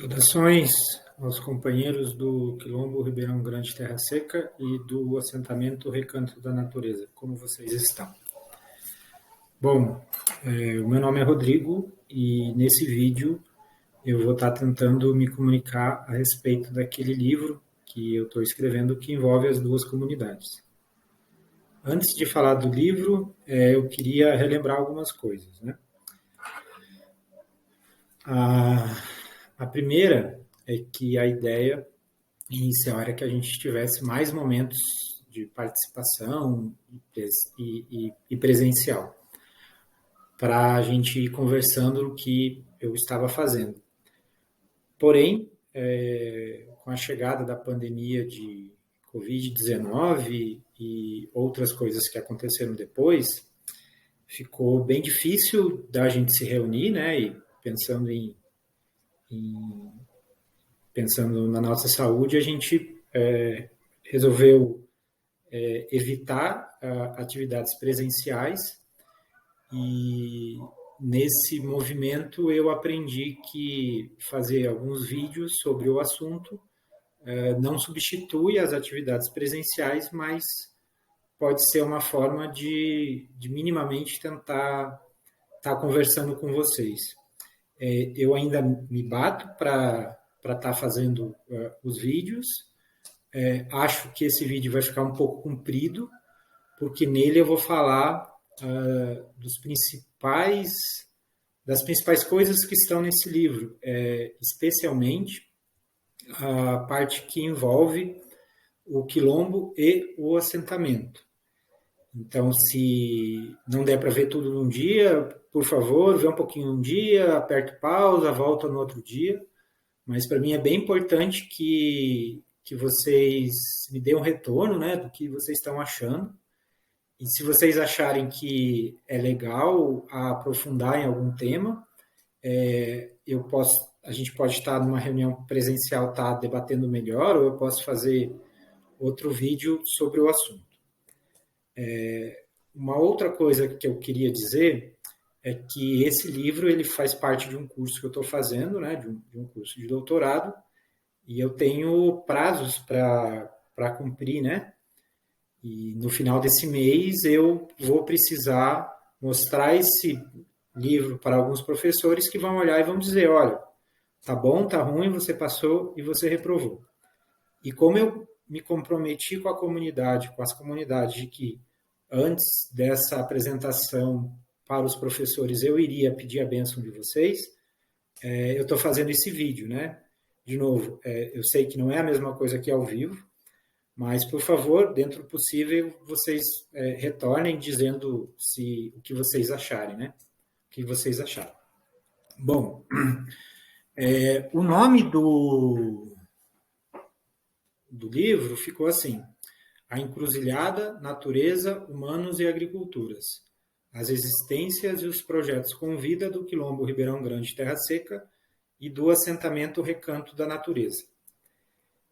Saudações aos companheiros do Quilombo Ribeirão Grande Terra Seca e do assentamento Recanto da Natureza. Como vocês estão? Bom, o meu nome é Rodrigo e nesse vídeo eu vou estar tentando me comunicar a respeito daquele livro que eu estou escrevendo que envolve as duas comunidades. Antes de falar do livro, eu queria relembrar algumas coisas, né? A primeira é que a ideia inicial era que a gente tivesse mais momentos de participação e presencial, para a gente ir conversando o que eu estava fazendo. Porém, com a chegada da pandemia de Covid-19 e outras coisas que aconteceram depois, ficou bem difícil da gente se reunir, né? E pensando na nossa saúde, a gente resolveu evitar atividades presenciais e nesse movimento eu aprendi que fazer alguns vídeos sobre o assunto não substitui as atividades presenciais, mas pode ser uma forma de minimamente tentar estar conversando com vocês. Eu ainda me bato para estar fazendo os vídeos. Acho que esse vídeo vai ficar um pouco comprido, porque nele eu vou falar das principais coisas que estão nesse livro, especialmente a parte que envolve o quilombo e o assentamento. Então, se não der para ver tudo num dia, por favor, vê um pouquinho num dia, aperta pausa, volta no outro dia. Mas para mim é bem importante que vocês me deem um retorno, né, do que vocês estão achando. E se vocês acharem que é legal aprofundar em algum tema, a gente pode estar numa reunião presencial, estar debatendo melhor, ou eu posso fazer outro vídeo sobre o assunto. Uma outra coisa que eu queria dizer é que esse livro ele faz parte de um curso que eu estou fazendo, né, de um curso de doutorado, e eu tenho prazos para cumprir, né? E no final desse mês eu vou precisar mostrar esse livro para alguns professores que vão olhar e vão dizer, olha, tá bom, tá ruim, você passou e você reprovou. E como eu me comprometi com a comunidade, com as comunidades, de que antes dessa apresentação para os professores eu iria pedir a bênção de vocês, eu estou fazendo esse vídeo, né? De novo, eu sei que não é a mesma coisa que ao vivo, mas, por favor, dentro do possível, vocês retornem dizendo o que vocês acharem, né? O que vocês acharam. Bom, o nome do livro ficou assim: A Encruzilhada, Natureza, Humanos e Agriculturas. As existências e os projetos com vida do Quilombo Ribeirão Grande Terra Seca e do assentamento Recanto da Natureza.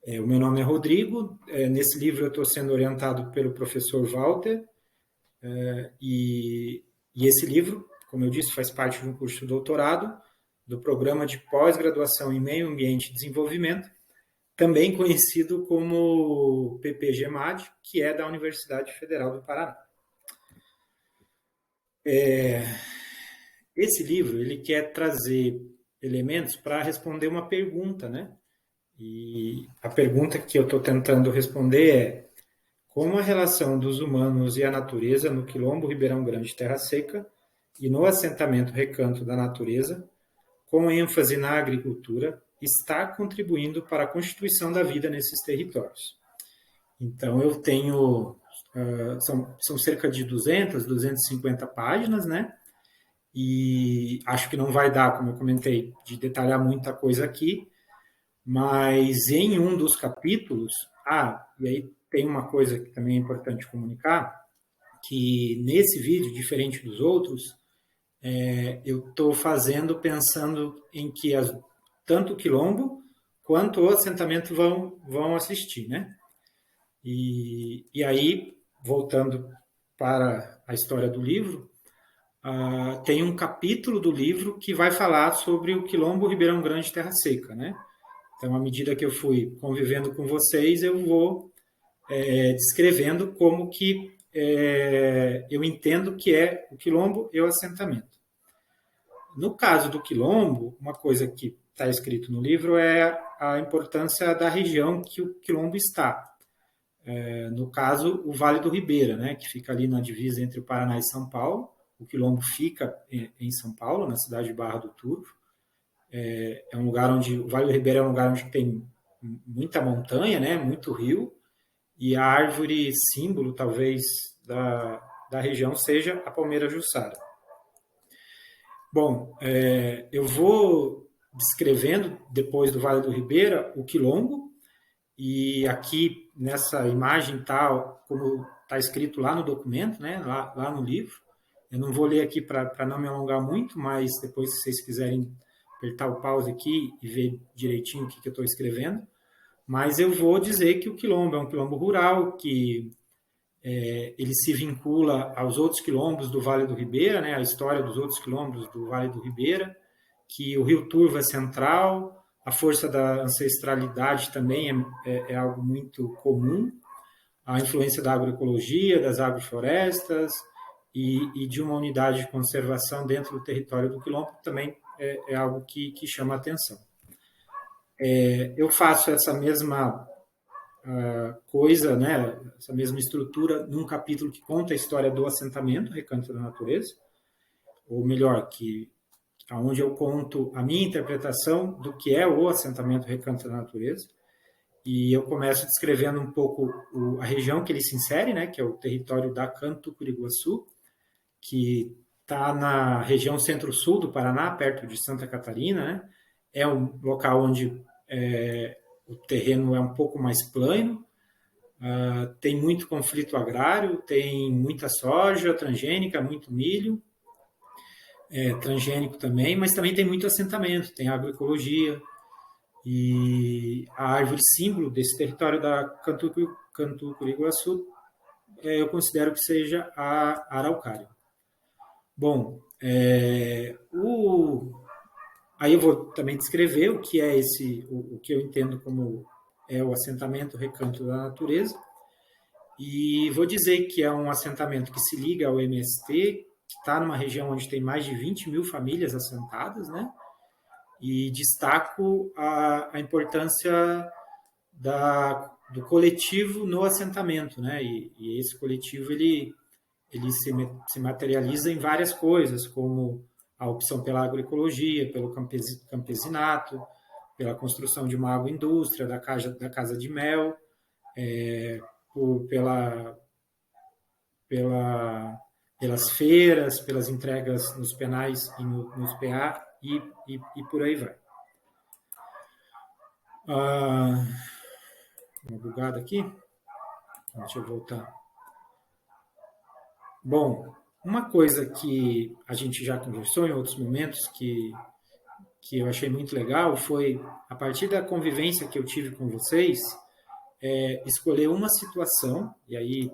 O meu nome é Rodrigo, nesse livro eu estou sendo orientado pelo professor Walter, e esse livro, como eu disse, faz parte de um curso de doutorado do Programa de Pós-Graduação em Meio Ambiente e Desenvolvimento, também conhecido como PPG-MAD, que é da Universidade Federal do Paraná. Esse livro ele quer trazer elementos para responder uma pergunta, né? E a pergunta que eu estou tentando responder é: como a relação dos humanos e a natureza no Quilombo Ribeirão Grande Terra Seca e no assentamento Recanto da Natureza, com ênfase na agricultura, está contribuindo para a constituição da vida nesses territórios? Então, eu tenho... são cerca de 250 páginas, né? E acho que não vai dar, como eu comentei, de detalhar muita coisa aqui, mas em um dos capítulos... e aí tem uma coisa que também é importante comunicar, que nesse vídeo, diferente dos outros, eu estou fazendo pensando em que tanto o Quilombo quanto o assentamento vão assistir, né? E aí, voltando para a história do livro, tem um capítulo do livro que vai falar sobre o Quilombo Ribeirão Grande Terra Seca, né? Então, à medida que eu fui convivendo com vocês, eu vou descrevendo como que eu entendo que é o quilombo e o assentamento. No caso do quilombo, uma coisa que está escrito no livro é a importância da região que o quilombo está. No caso, o Vale do Ribeira, né, que fica ali na divisa entre o Paraná e São Paulo. O quilombo fica em São Paulo, na cidade de Barra do Turvo. É um lugar onde o Vale do Ribeira é um lugar onde tem muita montanha, né, muito rio, e a árvore símbolo, talvez, da região seja a palmeira jussara. Bom, eu vou descrevendo, depois do Vale do Ribeira, o quilombo, e aqui nessa imagem tal, como está escrito lá no documento, né, lá no livro. Eu não vou ler aqui para não me alongar muito, mas depois, se vocês quiserem apertar o pause aqui e ver direitinho o que eu estou escrevendo. Mas eu vou dizer que o quilombo é um quilombo rural, que ele se vincula aos outros quilombos do Vale do Ribeira, né, a história dos outros quilombos do Vale do Ribeira, que o Rio Turvo é central, a força da ancestralidade também é algo muito comum, a influência da agroecologia, das agroflorestas e de uma unidade de conservação dentro do território do quilombo também é algo que chama a atenção. Eu faço essa mesma coisa, né, essa mesma estrutura num capítulo que conta a história do assentamento Recanto da Natureza, ou melhor, onde eu conto a minha interpretação do que é o assentamento Recanto da Natureza, e eu começo descrevendo um pouco a região que ele se insere, né, que é o território da Canto Curiguaçu, que está na região centro-sul do Paraná, perto de Santa Catarina, né? É um local onde o terreno é um pouco mais plano, tem muito conflito agrário, tem muita soja transgênica, muito milho, transgênico também, mas também tem muito assentamento, tem agroecologia, e a árvore símbolo desse território da Canto Curiguaçu, eu considero que seja a araucária. Bom, aí eu vou também descrever o que é o que eu entendo como é o assentamento Recanto da Natureza, e vou dizer que é um assentamento que se liga ao MST, que está numa região onde tem mais de 20 mil famílias assentadas, né? E destaco a importância do coletivo no assentamento, né? E esse coletivo ele se materializa em várias coisas, como a opção pela agroecologia, pelo campesinato, pela construção de uma agroindústria, da casa de mel, pelas feiras, pelas entregas nos penais e nos PA, e por aí vai. Uma bugada aqui. Deixa eu voltar. Bom, uma coisa que a gente já conversou em outros momentos que eu achei muito legal foi, a partir da convivência que eu tive com vocês, escolher uma situação, e aí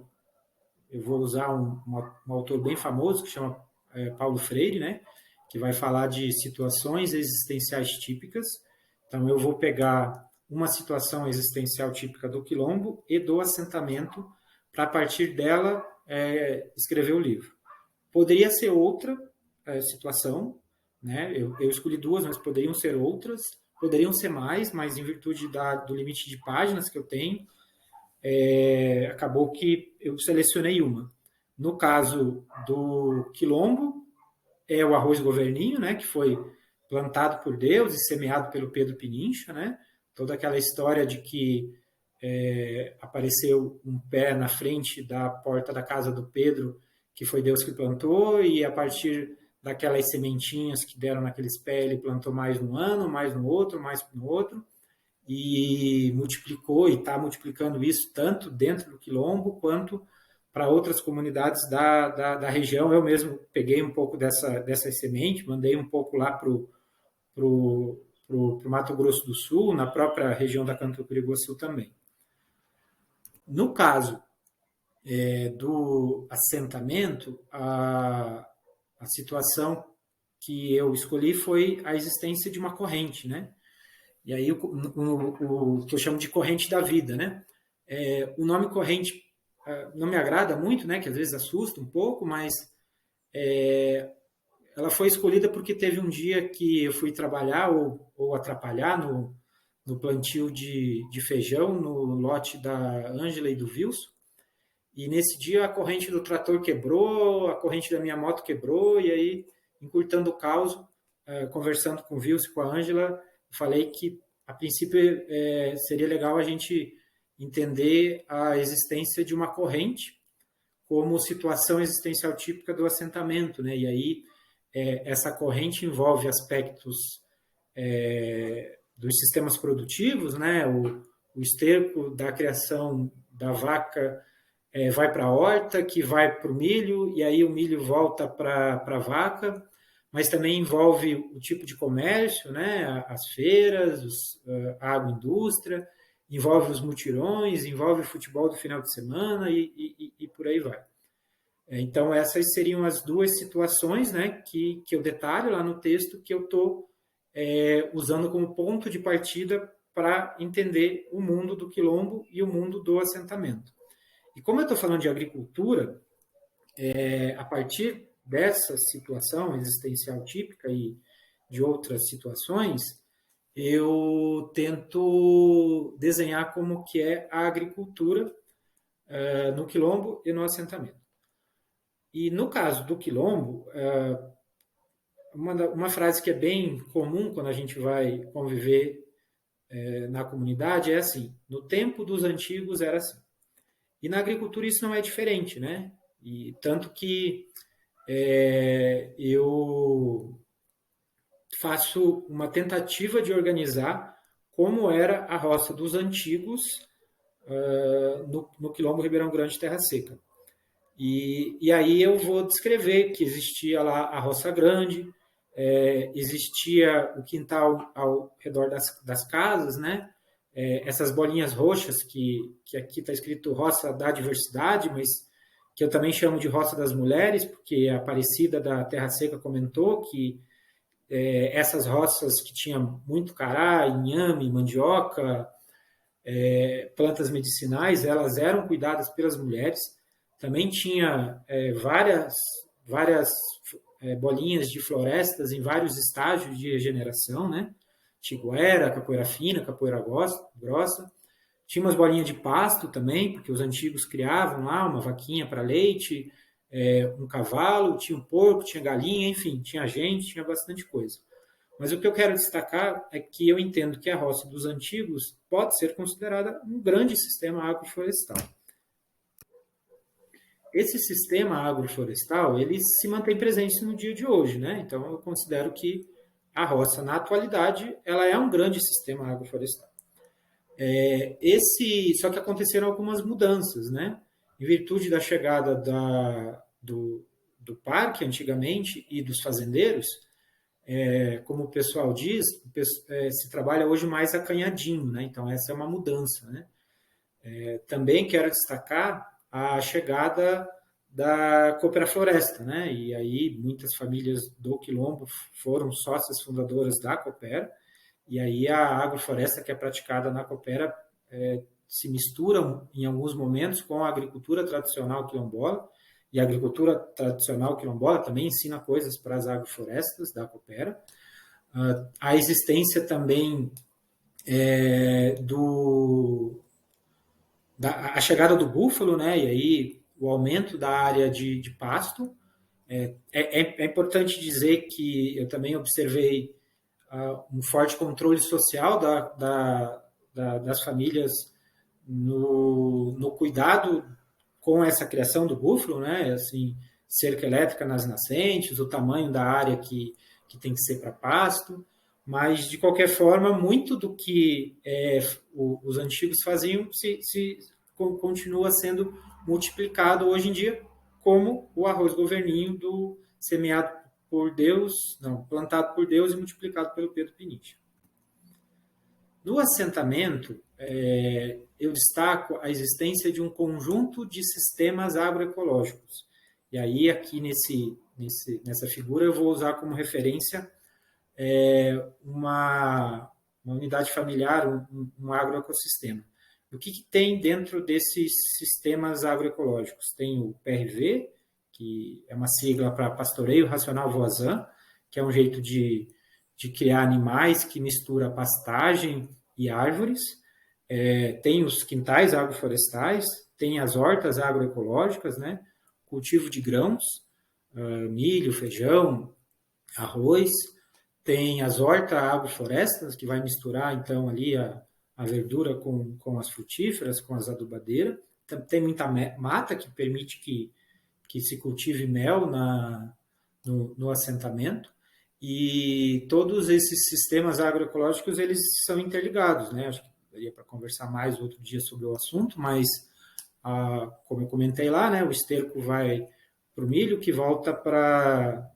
eu vou usar um autor bem famoso que chama Paulo Freire, né, que vai falar de situações existenciais típicas. Então eu vou pegar uma situação existencial típica do quilombo e do assentamento para, a partir dela, escrever o livro. Poderia ser outra situação, né? Eu escolhi duas, mas poderiam ser outras, poderiam ser mais, mas em virtude do limite de páginas que eu tenho, acabou que eu selecionei uma. No caso do quilombo, é o arroz governinho, né, que foi plantado por Deus e semeado pelo Pedro Pinincha, né? Toda aquela história de que apareceu um pé na frente da porta da casa do Pedro, que foi Deus que plantou, e a partir daquelas sementinhas que deram naqueles pés, ele plantou mais num ano, mais no outro, e multiplicou, e está multiplicando isso tanto dentro do quilombo quanto para outras comunidades da região. Eu mesmo peguei um pouco dessas sementes, mandei um pouco lá para o Mato Grosso do Sul, na própria região da Canto Curiguaçu também. No caso do assentamento, a a situação que eu escolhi foi a existência de uma corrente, né? E aí o que eu chamo de corrente da vida, né? O nome corrente não me agrada muito, né? Que às vezes assusta um pouco, mas ela foi escolhida porque teve um dia que eu fui trabalhar ou atrapalhar no plantio de feijão no lote da Ângela e do Wilson. E nesse dia a corrente do trator quebrou, a corrente da minha moto quebrou, e aí, encurtando o caos, conversando com o Wilson e com a Ângela, falei que, a princípio, seria legal a gente entender a existência de uma corrente como situação existencial típica do assentamento, né? E aí, essa corrente envolve aspectos dos sistemas produtivos, né? O esterco da criação da vaca vai para a horta, que vai para o milho, e aí o milho volta para a vaca, mas também envolve o tipo de comércio, né? As feiras, a agroindústria, envolve os mutirões, envolve o futebol do final de semana e por aí vai. Então, essas seriam as duas situações, né, que eu detalho lá no texto, que eu estou usando como ponto de partida para entender o mundo do quilombo e o mundo do assentamento. E como eu estou falando de agricultura, a partir dessa situação existencial típica e de outras situações, eu tento desenhar como que é a agricultura no quilombo e no assentamento. E no caso do quilombo, uma frase que é bem comum quando a gente vai conviver na comunidade é assim: no tempo dos antigos era assim. E na agricultura isso não é diferente, né? E tanto que eu faço uma tentativa de como era a roça dos antigos no quilombo Ribeirão Grande Terra Seca. E aí eu vou descrever que existia lá a roça grande, existia o quintal ao redor das casas, né? Essas bolinhas roxas que aqui está escrito roça da diversidade, mas que eu também chamo de roça das mulheres, porque a Aparecida da Terra Seca comentou que essas roças que tinham muito cará, inhame, mandioca, plantas medicinais, elas eram cuidadas pelas mulheres. Também tinha várias bolinhas de florestas em vários estágios de regeneração, né? Tiguera, capoeira fina, capoeira grossa. Tinha umas bolinhas de pasto também, porque os antigos criavam lá uma vaquinha para leite, um cavalo, tinha um porco, tinha galinha, enfim, tinha gente, tinha bastante coisa. Mas o que eu quero destacar é que eu entendo que a roça dos antigos pode ser considerada um grande sistema agroflorestal. Esse sistema agroflorestal, ele se mantém presente no dia de hoje, né? Então, eu considero que a roça, na atualidade, ela é um grande sistema agroflorestal. Só que aconteceram algumas mudanças, né? Em virtude da chegada do parque, antigamente, e dos fazendeiros, como o pessoal diz, se trabalha hoje mais acanhadinho, né? Então, essa é uma mudança, né? Também quero destacar a chegada da Coopera Floresta, né? E aí muitas famílias do Quilombo foram sócias fundadoras da Coopera, e aí a agrofloresta que é praticada na Coopera se mistura em alguns momentos com a agricultura tradicional quilombola, e a agricultura tradicional quilombola também ensina coisas para as agroflorestas da Coopera. A existência também a chegada do búfalo, né? E aí o aumento da área de pasto. É importante dizer que eu também observei um forte controle social das famílias no cuidado com essa criação do búfalo, né? Assim, cerca elétrica nas nascentes, o tamanho da área que tem que ser para pasto, mas de qualquer forma, muito do que os antigos faziam continua sendo multiplicado hoje em dia, como o arroz governinho plantado por Deus e multiplicado pelo Pedro Pinichi. No assentamento, eu destaco a existência de um conjunto de sistemas agroecológicos. E aí, aqui nessa figura, eu vou usar como referência uma unidade familiar, um agroecossistema. O que tem dentro desses sistemas agroecológicos? Tem o PRV, que é uma sigla para Pastoreio Racional Voisin, que é um jeito de criar animais que mistura pastagem e árvores. Tem os quintais agroflorestais, tem as hortas agroecológicas, né? Cultivo de grãos, milho, feijão, arroz. Tem as hortas agroflorestas, que vai misturar, então, ali a verdura com as frutíferas, com as adubadeiras. Tem muita mata que permite que se cultive mel no assentamento. E todos esses sistemas agroecológicos, eles são interligados, né? Acho que daria para conversar mais outro dia sobre o assunto, mas, como eu comentei lá, né, o esterco vai para o milho, que volta para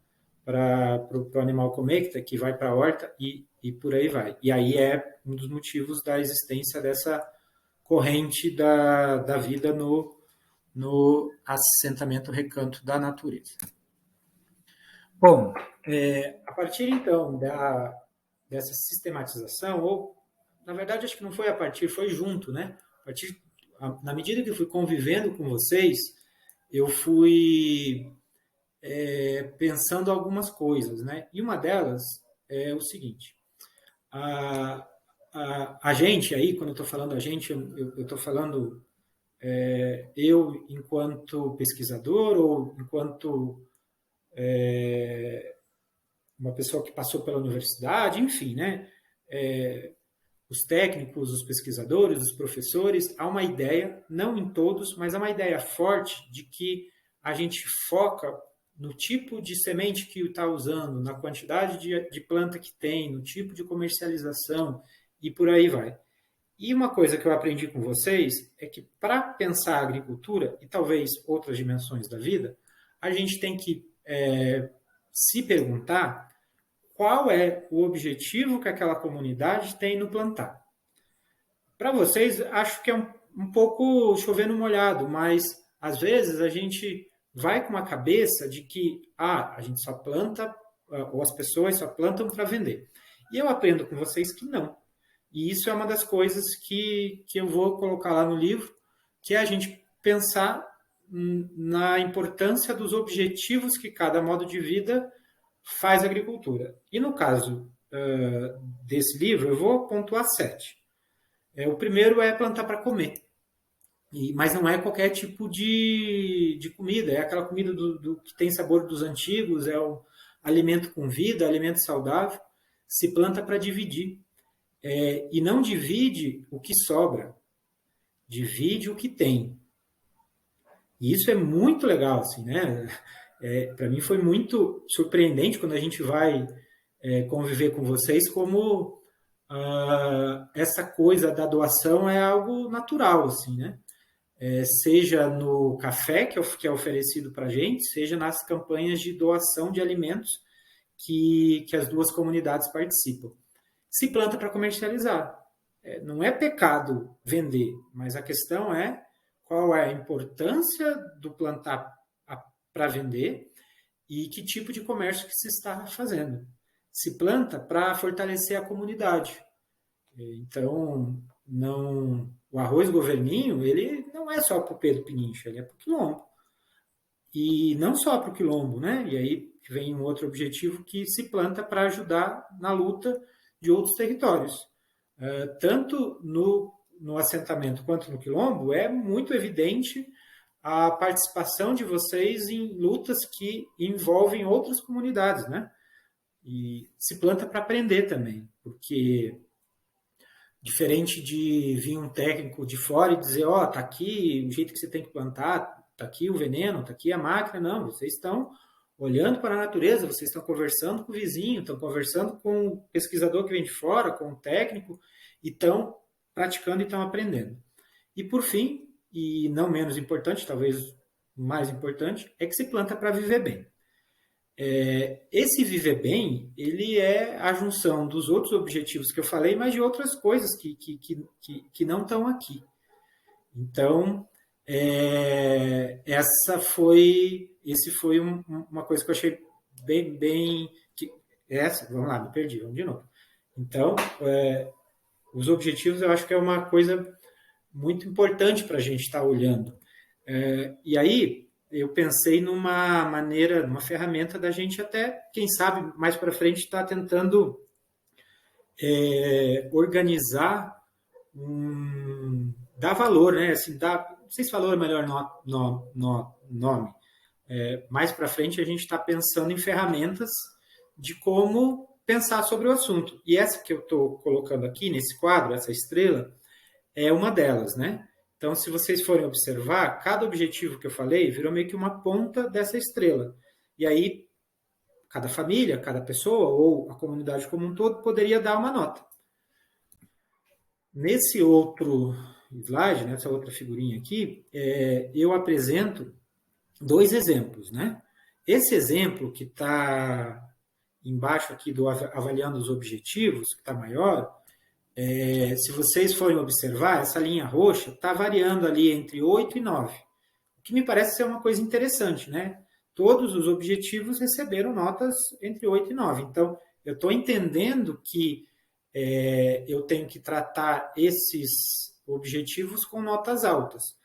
o animal comer, que vai para a horta e por aí vai. E aí é um dos motivos da existência dessa corrente da vida no assentamento recanto da natureza. Bom, a partir então dessa sistematização, ou na verdade acho que não foi a partir, foi junto, né? Na medida que eu fui convivendo com vocês, eu fui pensando algumas coisas, né? E uma delas é o seguinte: a gente aí, quando eu estou falando a gente, eu estou falando eu enquanto pesquisador ou enquanto uma pessoa que passou pela universidade, enfim, né? Os técnicos, os pesquisadores, os professores, há uma ideia, não em todos, mas há uma ideia forte de que a gente foca no tipo de semente que está usando, na quantidade de planta que tem, no tipo de comercialização e por aí vai. E uma coisa que eu aprendi com vocês é que para pensar a agricultura e talvez outras dimensões da vida, a gente tem que se perguntar qual é o objetivo que aquela comunidade tem no plantar. Para vocês, acho que é um pouco chovendo molhado, mas às vezes a gente vai com uma cabeça de que a gente só planta, ou as pessoas só plantam para vender. E eu aprendo com vocês que não. E isso é uma das coisas que eu vou colocar lá no livro, que é a gente pensar na importância dos objetivos que cada modo de vida faz agricultura. E no caso desse livro, eu vou pontuar 7. O primeiro é plantar para comer. Mas não é qualquer tipo de comida, é aquela comida que tem sabor dos antigos, é o alimento com vida, alimento saudável. Se planta para dividir. E não divide o que sobra, divide o que tem. E isso é muito legal, assim, né? Para mim foi muito surpreendente quando a gente vai conviver com vocês, como essa coisa da doação é algo natural, assim, né? Seja no café que é oferecido para a gente, seja nas campanhas de doação de alimentos que as duas comunidades participam. Se planta para comercializar. Não é pecado vender, mas a questão é qual é a importância do plantar para vender e que tipo de comércio que se está fazendo. Se planta para fortalecer a comunidade. Então, o arroz governinho, ele não é só para o Pedro Pinincha, ele é para o Quilombo. E não só para o Quilombo, né? E aí vem um outro objetivo que se planta para ajudar na luta de outros territórios. Tanto no assentamento quanto no Quilombo, é muito evidente a participação de vocês em lutas que envolvem outras comunidades, né? E se planta para aprender também, porque diferente de vir um técnico de fora e dizer, tá aqui o jeito que você tem que plantar, tá aqui o veneno, tá aqui a máquina, não, vocês estão olhando para a natureza, vocês estão conversando com o vizinho, estão conversando com o pesquisador que vem de fora, com o técnico, e estão praticando e estão aprendendo. E por fim, e não menos importante, talvez mais importante, é que se planta para viver bem. Esse viver bem, ele é a junção dos outros objetivos que eu falei, mas de outras coisas que não estão aqui. Então, Esse foi uma coisa que eu achei bem vamos lá, me perdi, vamos de novo. Então, os objetivos eu acho que é uma coisa muito importante para a gente estar olhando. E aí eu pensei numa maneira, numa ferramenta da gente até, quem sabe, mais para frente estar tentando organizar, dar valor, né? Assim, não sei se valor é o melhor nome. Mais para frente a gente está pensando em ferramentas de como pensar sobre o assunto. E essa que eu estou colocando aqui nesse quadro, essa estrela, é uma delas, né? Então, se vocês forem observar, cada objetivo que eu falei virou meio que uma ponta dessa estrela. E aí, cada família, cada pessoa ou a comunidade como um todo poderia dar uma nota. Nesse outro slide, nessa outra figurinha aqui, eu apresento 2 exemplos, né? Esse exemplo que está embaixo aqui do avaliando os objetivos, que está maior, se vocês forem observar, essa linha roxa está variando ali entre 8 e 9, o que me parece ser uma coisa interessante, né? Todos os objetivos receberam notas entre 8 e 9. Então, eu estou entendendo que eu tenho que tratar esses objetivos com notas altas.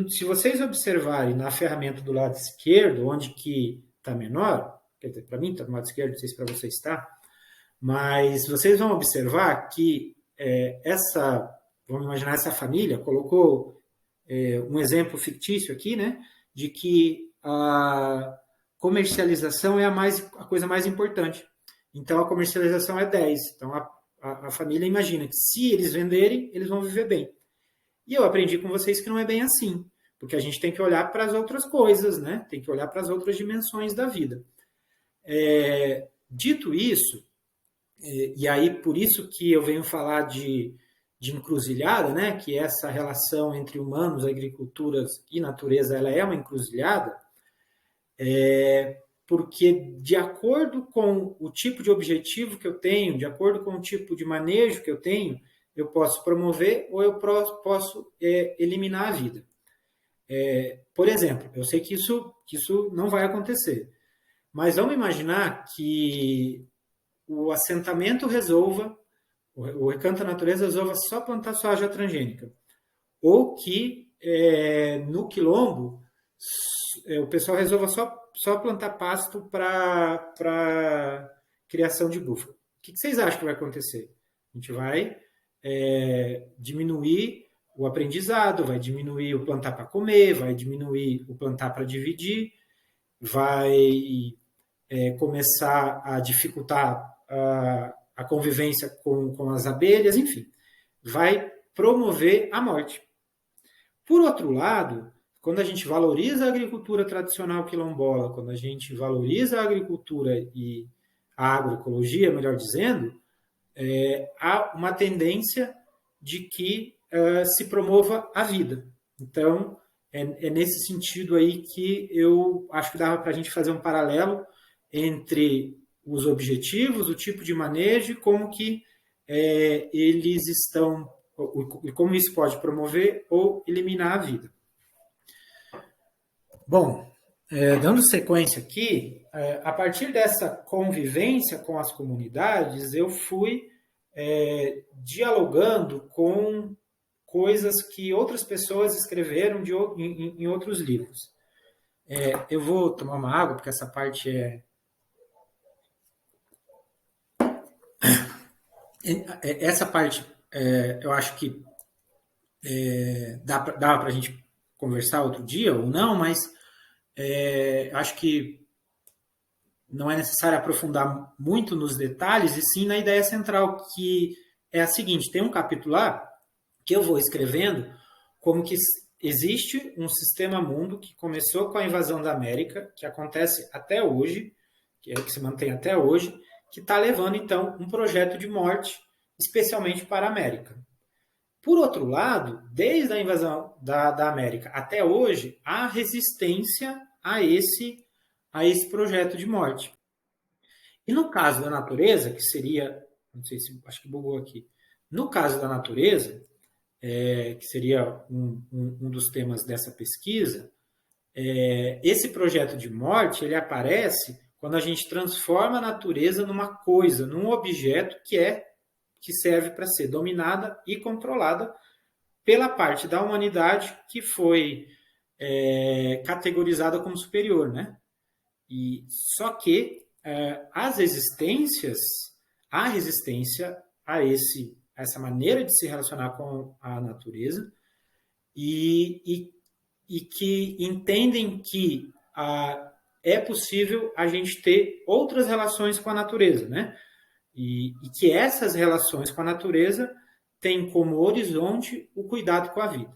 Se vocês observarem na ferramenta do lado esquerdo, onde que está menor, quer dizer, para mim está no lado esquerdo, não sei se para vocês está, mas vocês vão observar que vamos imaginar essa família, colocou um exemplo fictício aqui, né, de que a comercialização é a coisa mais importante. Então, a comercialização é 10. Então, a família imagina que se eles venderem, eles vão viver bem. E eu aprendi com vocês que não é bem assim, porque a gente tem que olhar para as outras coisas, né? Tem que olhar para as outras dimensões da vida. Dito isso, e aí por isso que eu venho falar de encruzilhada, né? Que essa relação entre humanos, agricultura e natureza, ela é uma encruzilhada, porque de acordo com o tipo de objetivo que eu tenho, de acordo com o tipo de manejo que eu tenho, eu posso promover ou eu posso eliminar a vida. Por exemplo, eu sei que isso não vai acontecer, mas vamos imaginar que o assentamento resolva, o Recanto da Natureza resolva só plantar soja transgênica, ou que no quilombo o pessoal resolva só plantar pasto para criação de búfalo. O que vocês acham que vai acontecer? A gente vai diminuir o aprendizado, vai diminuir o plantar para comer, vai diminuir o plantar para dividir, vai começar a dificultar a convivência com as abelhas, enfim, vai promover a morte. Por outro lado, quando a gente valoriza a agricultura tradicional quilombola, quando a gente valoriza a agricultura e a agroecologia, melhor dizendo, há uma tendência de que se promova a vida. Então, é nesse sentido aí que eu acho que dava para a gente fazer um paralelo entre os objetivos, o tipo de manejo e como que eles estão, e como isso pode promover ou eliminar a vida. Bom, dando sequência aqui, a partir dessa convivência com as comunidades, eu fui dialogando com coisas que outras pessoas escreveram em outros livros. Eu vou tomar uma água, porque essa parte essa parte, eu acho que dá para a gente conversar outro dia ou não, mas acho que não é necessário aprofundar muito nos detalhes, e sim na ideia central, que é a seguinte: tem um capítulo lá que eu vou escrevendo como que existe um sistema mundo que começou com a invasão da América, que acontece até hoje, que se mantém até hoje, que está levando, então, um projeto de morte, especialmente para a América. Por outro lado, desde a invasão da América até hoje, há resistência a esse projeto de morte. E no caso da natureza, que seria, não sei se, acho que bugou aqui, no caso da natureza, que seria um dos temas dessa pesquisa, esse projeto de morte ele aparece quando a gente transforma a natureza numa coisa, num objeto que serve para ser dominada e controlada pela parte da humanidade que foi categorizada como superior, né? E só que as existências, há resistência a essa maneira de se relacionar com a natureza e que entendem que é possível a gente ter outras relações com a natureza, né? E que essas relações com a natureza têm como horizonte o cuidado com a vida.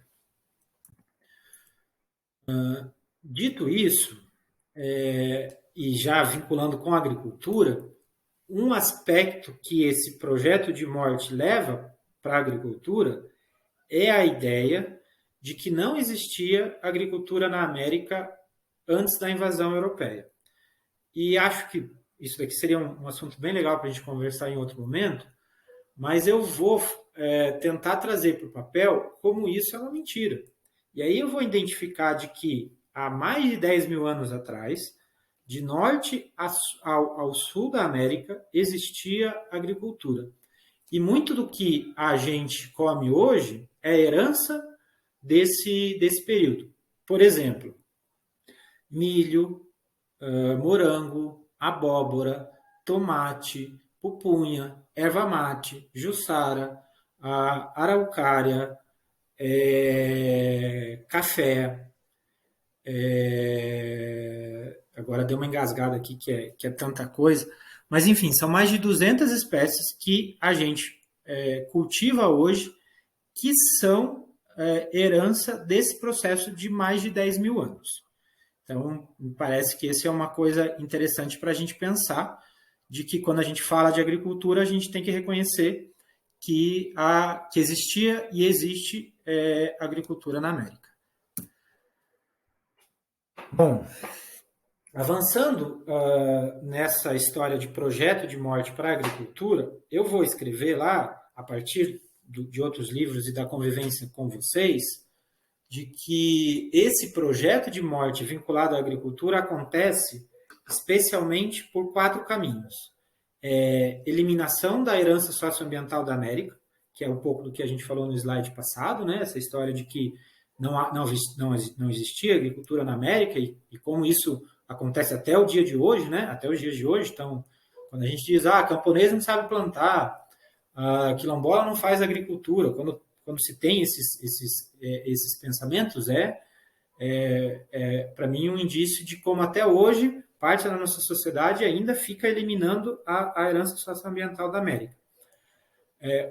Dito isso, e já vinculando com a agricultura, um aspecto que esse projeto de morte leva para a agricultura é a ideia de que não existia agricultura na América antes da invasão europeia. E acho que isso daqui seria um assunto bem legal para a gente conversar em outro momento, mas eu vou tentar trazer para o papel como isso é uma mentira. E aí eu vou identificar de que há mais de 10 mil anos atrás, de norte ao sul da América, existia agricultura. E muito do que a gente come hoje é herança desse período. Por exemplo, milho, morango, abóbora, tomate, pupunha, erva mate, jussara, araucária, café. Agora deu uma engasgada aqui que é tanta coisa. Mas, enfim, são mais de 200 espécies que a gente cultiva hoje que são herança desse processo de mais de 10 mil anos. Então, me parece que essa é uma coisa interessante para a gente pensar, de que quando a gente fala de agricultura, a gente tem que reconhecer que existia e existe agricultura na América. Bom, avançando nessa história de projeto de morte para a agricultura, eu vou escrever lá, a partir de outros livros e da convivência com vocês, de que esse projeto de morte vinculado à agricultura acontece especialmente por 4 caminhos. Eliminação da herança socioambiental da América, que é um pouco do que a gente falou no slide passado, né? Essa história de que não existia agricultura na América e como isso acontece até o dia de hoje, né? Até os dias de hoje. Então, quando a gente diz, camponês não sabe plantar, quilombola não faz agricultura, quando se tem esses pensamentos, para mim, um indício de como até hoje parte da nossa sociedade ainda fica eliminando a herança socioambiental da América.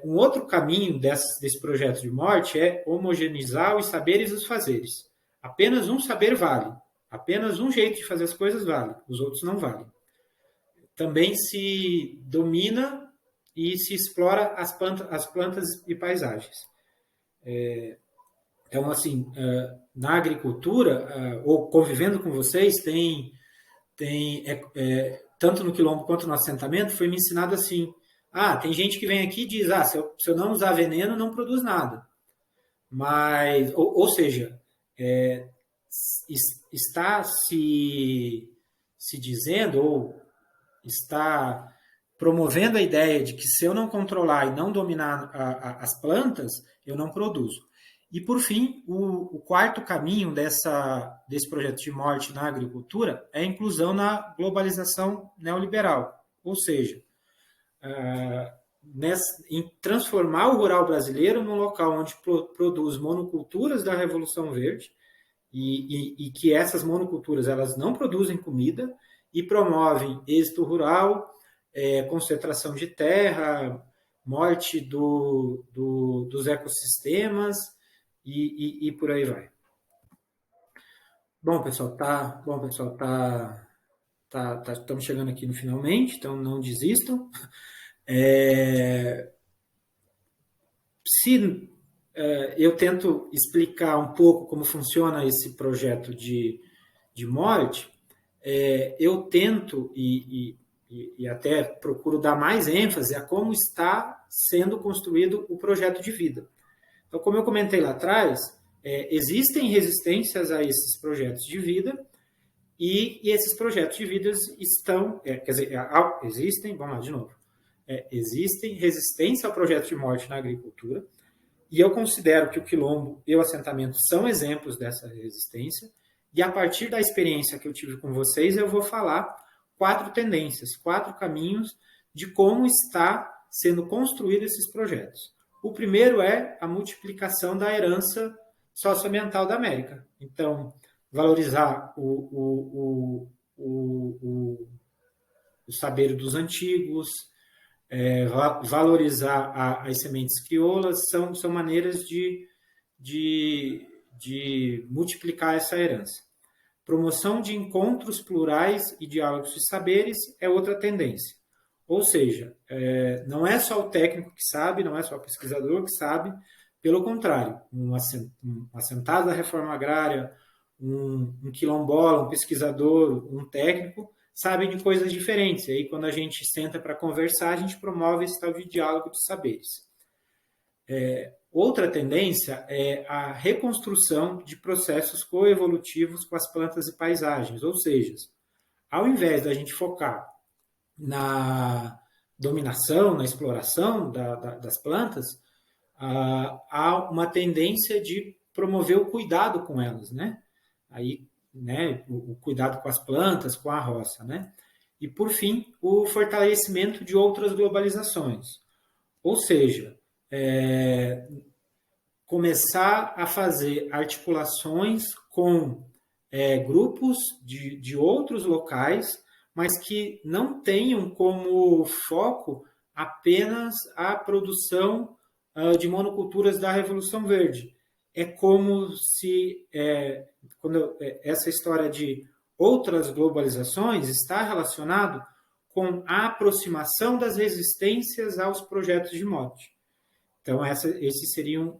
Um outro caminho desse projeto de morte é homogeneizar os saberes e os fazeres. Apenas um saber vale. Apenas um jeito de fazer as coisas vale. Os outros não valem. Também se domina e se explora as plantas e paisagens. Então, assim, na agricultura, ou convivendo com vocês, tanto no quilombo quanto no assentamento, foi me ensinado assim, tem gente que vem aqui e diz, se eu não usar veneno, não produz nada. Mas, ou seja, está se dizendo, ou está promovendo a ideia de que se eu não controlar e não dominar as plantas, eu não produzo. E, por fim, o quarto caminho desse projeto de morte na agricultura é a inclusão na globalização neoliberal. Ou seja, em transformar o rural brasileiro num local onde produz monoculturas da Revolução Verde e que essas monoculturas elas não produzem comida e promovem êxito rural, concentração de terra, morte dos ecossistemas e por aí vai. Bom, pessoal, estamos chegando aqui no finalmente, então não desistam. Eu tento explicar um pouco como funciona esse projeto de morte, eu tento e até procuro dar mais ênfase a como está sendo construído o projeto de vida. Então, como eu comentei lá atrás, existem resistências a esses projetos de vida e esses projetos de vida estão, existem, vamos lá de novo, existem resistência ao projeto de morte na agricultura e eu considero que o quilombo e o assentamento são exemplos dessa resistência e a partir da experiência que eu tive com vocês, eu vou falar 4 tendências, 4 caminhos de como está sendo construídos esses projetos. O primeiro é a multiplicação da herança socioambiental da América. Então, valorizar o saber dos antigos, valorizar as sementes crioulas, são maneiras de multiplicar essa herança. Promoção de encontros plurais e diálogos de saberes é outra tendência. Ou seja, não é só o técnico que sabe, não é só o pesquisador que sabe, pelo contrário, um assentado da reforma agrária, um quilombola, um pesquisador, um técnico, sabem de coisas diferentes. E aí, quando a gente senta para conversar, a gente promove esse tal de diálogo de saberes. Outra tendência é a reconstrução de processos coevolutivos com as plantas e paisagens, ou seja, ao invés da gente focar na dominação, na exploração das plantas, há uma tendência de promover o cuidado com elas, né? Aí, né, o cuidado com as plantas, com a roça, né? E, por fim, o fortalecimento de outras globalizações. Ou seja, começar a fazer articulações com grupos de outros locais, mas que não tenham como foco apenas a produção de monoculturas da Revolução Verde. É como se essa história de outras globalizações está relacionado com a aproximação das resistências aos projetos de morte. Então, esses seriam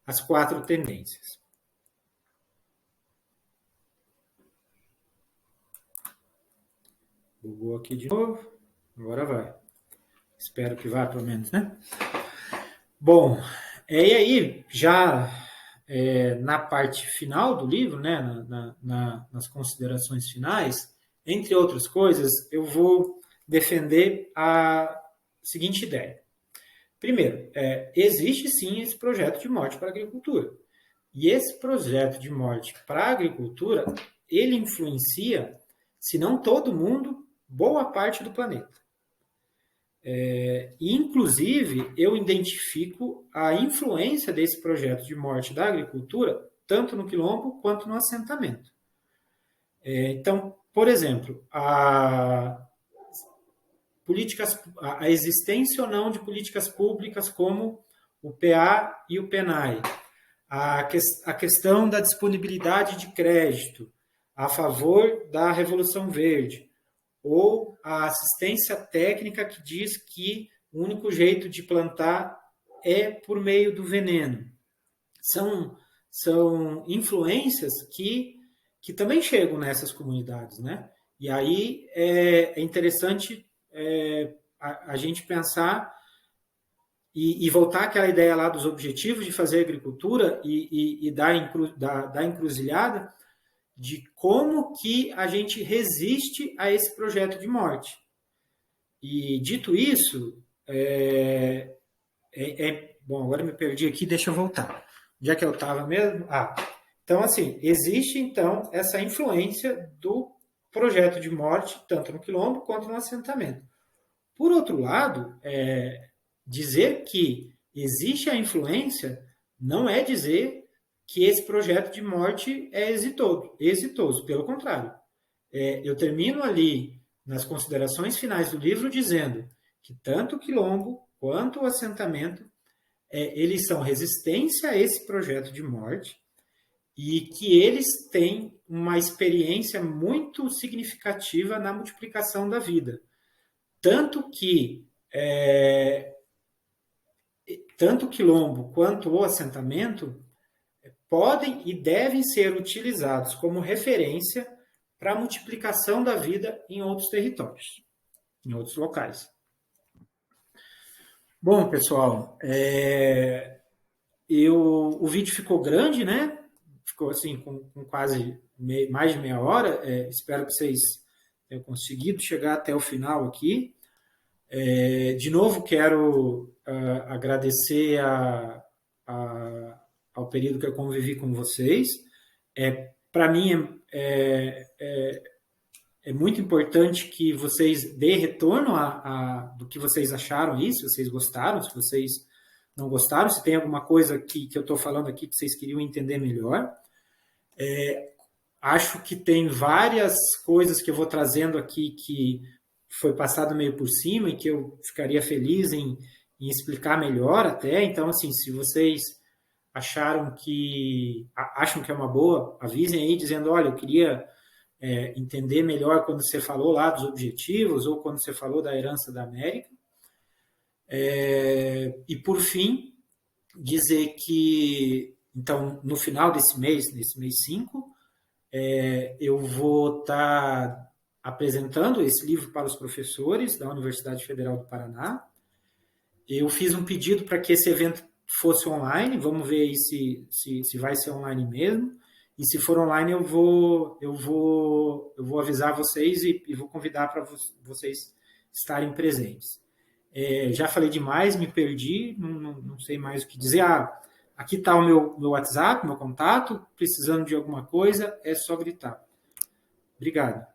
as 4 tendências. Bugou aqui de novo. Agora vai. Espero que vá, pelo menos, né? Bom, e aí, já na parte final do livro, né, nas considerações finais, entre outras coisas, eu vou defender a seguinte ideia. Primeiro, existe sim esse projeto de morte para a agricultura. E esse projeto de morte para a agricultura, ele influencia, se não todo mundo, boa parte do planeta. Inclusive, eu identifico a influência desse projeto de morte da agricultura, tanto no quilombo quanto no assentamento. Então, por exemplo, a existência ou não de políticas públicas como o PA e o PENAI, a questão da disponibilidade de crédito a favor da Revolução Verde, ou a assistência técnica que diz que o único jeito de plantar é por meio do veneno. São influências que também chegam nessas comunidades, né? E aí é interessante a gente pensar e voltar àquela ideia lá dos objetivos de fazer agricultura e da encruzilhada, de como que a gente resiste a esse projeto de morte. E, dito isso, bom, agora me perdi aqui, deixa eu voltar. Já que eu estava mesmo... então, assim, existe, então, essa influência do projeto de morte, tanto no quilombo quanto no assentamento. Por outro lado, dizer que existe a influência não é dizer que esse projeto de morte é exitoso, pelo contrário. Eu termino ali, nas considerações finais do livro, dizendo que tanto o quilombo quanto o assentamento, eles são resistência a esse projeto de morte e que eles têm uma experiência muito significativa na multiplicação da vida. Tanto que tanto o quilombo quanto o assentamento podem e devem ser utilizados como referência para a multiplicação da vida em outros territórios, em outros locais. Bom, pessoal, o vídeo ficou grande, né? Ficou assim com quase mais de meia hora. Espero que vocês tenham conseguido chegar até o final aqui. De novo, quero agradecer ao período que eu convivi com vocês. Para mim, é muito importante que vocês dêem retorno do que vocês acharam aí, se vocês gostaram, se vocês não gostaram, se tem alguma coisa que eu estou falando aqui que vocês queriam entender melhor. Acho que tem várias coisas que eu vou trazendo aqui que foi passado meio por cima e que eu ficaria feliz em explicar melhor até. Então, assim, se vocês acham que é uma boa, avisem aí dizendo, olha, eu queria entender melhor quando você falou lá dos objetivos ou quando você falou da herança da América. E por fim, dizer que, então, no final nesse mês 5, eu vou estar apresentando esse livro para os professores da Universidade Federal do Paraná. Eu fiz um pedido para que esse evento fosse online, vamos ver aí se vai ser online mesmo. E se for online, eu vou avisar vocês e vou convidar para vocês estarem presentes. Já falei demais, me perdi, não sei mais o que dizer. Aqui está o meu WhatsApp, meu contato. Precisando de alguma coisa, é só gritar. Obrigado.